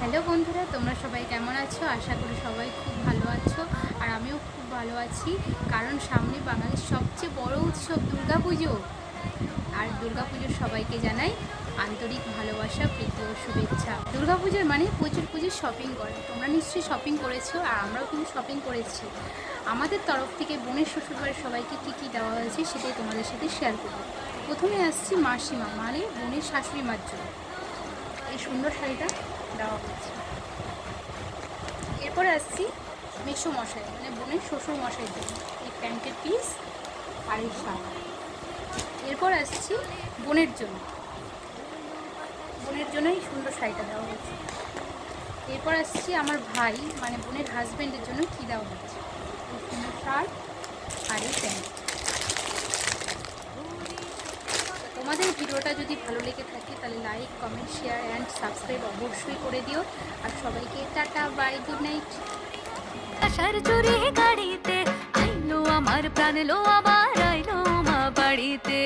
Hello বন্ধুরা, তোমরা সবাই কেমন আছো? আশা করি সবাই খুব ভালো আছো, আর আমিও খুব ভালো আছি। কারণ সামনে বাঙালির সবচেয়ে বড় উৎসব দুর্গাপুজো। আর দুর্গাপুজোর সবাইকে জানাই আন্তরিক ভালোবাসা, প্রীতি ও শুভেচ্ছা। দুর্গাপুজোর মানে প্রচুর প্রচুর শপিং করা। তোমরা নিশ্চয়ই শপিং করেছো, আর আমরাও কিন্তু শপিং করেছি। আমাদের তরফ থেকে বোনের শ্বশুরবাড়ির সবাইকে কী কী দেওয়া হয়েছে সেটাই তোমাদের সাথে শেয়ার করব। প্রথমে আসছি মাসিমা, মানে বোনের শাশুড়ি মার জন্য এই সুন্দর শাড়িটা দেওয়া হয়েছে। এরপরে আসছি মেসো মশাই, মানে বোনের শ্বশুর মশাইয়ের জন্য এই প্যান্টের পিস আর এই শাড়ি। এরপর আসছি বোনের জন্য, এই সুন্দর শাড়িটা দেওয়া হয়েছে। এরপর আসছি আমার ভাই, মানে বোনের হাজব্যান্ডের জন্য কী দেওয়া হচ্ছে, এই সুন্দর শার্ট আর এই প্যান্ট। তোমাদের ভিডিওটা যদি ভালো লেগে থাকে তাহলে like, comment, share and subscribe অবশ্যই করে দিও। আর সবাইকে টাটা, বাই, গুড নাইট। আশার চুরি গাড়িতে আইলো আমার প্রাণ লো আবার আইলো মা বাড়িতে।